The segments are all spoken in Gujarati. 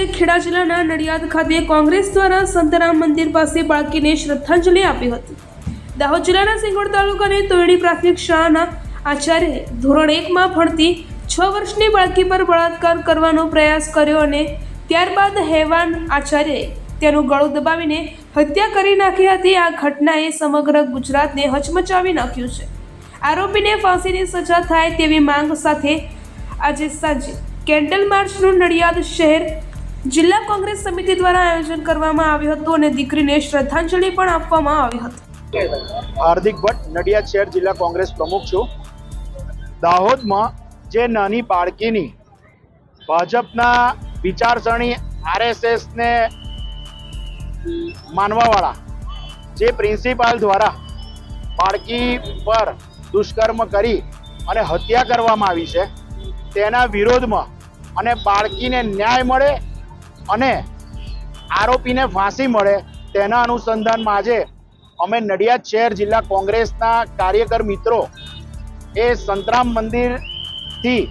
આજે ખેડા જિલ્લાના નડિયાદ ખાતે કોંગ્રેસ દ્વારા સંતરામ મંદિર પાસે બાળકીને શ્રદ્ધાંજલિ આપી હતી। દાહોદ જિલ્લાના સિંગોડ તાલુકાની તોયડી પ્રાથમિક શાળાના આચાર્યએ ધોરણ 1માં ભણતી 6 વર્ષની બાળકી પર બળાત્કાર કરવાનો પ્રયાસ કર્યો અને ત્યારબાદ હેવાન આચાર્યએ તેનું ગળું દબાવીને હત્યા કરી નાખી હતી। આ ઘટનાએ સમગ્ર ગુજરાતને હચમચાવી નાખ્યું છે। આરોપીને ફાંસીની સજા થાય તેવી માંગ સાથે આજે સાંજે કેન્ડલ માર્ચનું નડિયાદ શહેર જિલ્લા કોંગ્રેસ સમિતિ દ્વારા આયોજન કરવામાં આવ્યું હતું અને દીકરીને શ્રદ્ધાંજલિ પણ આપવામાં આવી હતી। હાર્દિક ભટ્ટ, નડિયાદ શહેર જિલ્લા કોંગ્રેસ પ્રમુખ છું। દાહોદમાં જે નાની બાળકીની ભાજપના વિચારસરણી આરએસએસને માનવાવાળા જે પ્રિન્સિપાલ દ્વારા બાળકી પર દુષ્કર્મ કરી અને હત્યા કરવામાં આવી છે તેના વિરોધમાં અને બાળકીને ન્યાય મળે અને આરોપીને ફાંસી મળે તેના અનુસંધાનમાં આજે અમે નડિયાદ શહેર જિલ્લા કોંગ્રેસના કાર્યકર મિત્રો એ સંતરામ મંદિરથી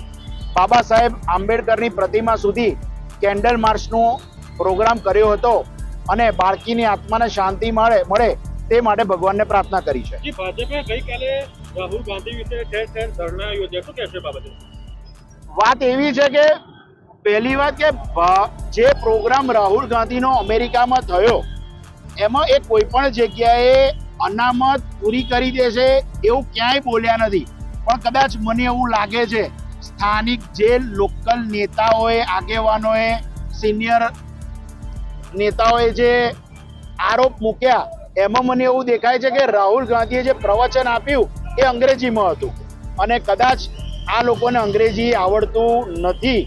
બાબા સાહેબ આંબેડકરની પ્રતિમા સુધી કેન્ડલ માર્ચનો પ્રોગ્રામ કર્યો હતો અને બાળકીની આત્માને શાંતિ મળે તે માટે ભગવાનને પ્રાર્થના કરી છે। ભાજપે ગઈકાલે રાહુલ ગાંધી વિશે ઠેર ઠેર ધરણા યોજ્યા, શું કહેશે બાબતે? વાત એવી છે કે પહેલી વાત કે જે પ્રોગ્રામ રાહુલ ગાંધીનો અમેરિકામાં થયો એમાં એ કોઈ પણ જગ્યાએ અનામત પૂરી કરી દેશે એવું ક્યાંય બોલ્યા નથી, પણ કદાચ મને એવું લાગે છે સ્થાનિક જે લોકલ નેતાઓએ, આગેવાનોએ, સિનિયર નેતાઓએ જે આરોપ મૂક્યા એમાં મને એવું દેખાય છે કે રાહુલ ગાંધીએ જે પ્રવચન આપ્યું એ અંગ્રેજીમાં હતું અને કદાચ આ લોકોને અંગ્રેજી આવડતું નથી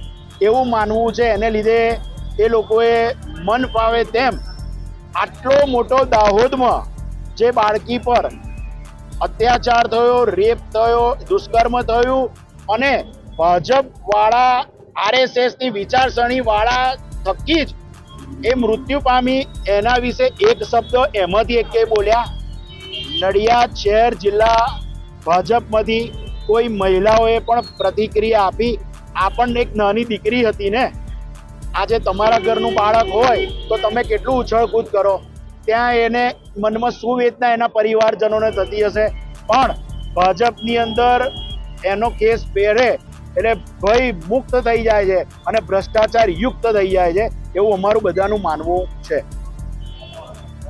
એવું માનવું છે। એને લીધે એ લોકોએ મન ફાવે તેમ આટલો મોટો દાહોદમાં જે બાળકી પર અત્યાચાર થયો, રેપ થયો, દુષ્કર્મ થયું અને ભાજપવાળા આરએસએસની વિચારસરણીવાળા થકી જ એ મૃત્યુ પામી, એના વિશે એક શબ્દ એમાંથી એક બોલ્યા। નડિયાદ શહેર જિલ્લા ભાજપમાંથી કોઈ મહિલાઓએ પણ પ્રતિક્રિયા આપી। આપણને એક નાની દીકરી હતી ને, આજે તમારા ઘરનું બાળક હોય તો તમે કેટલું ઉછળકૂદ કરો, ત્યાં એને મનમાં શું વેદના એના પરિવારજનોને થતી હશે, પણ ભાજપની અંદર એનો કેસ પહેરે એટલે ભય મુક્ત થઈ જાય છે અને ભ્રષ્ટાચાર યુક્ત થઈ જાય છે એવું અમારું બધાનું માનવું છે।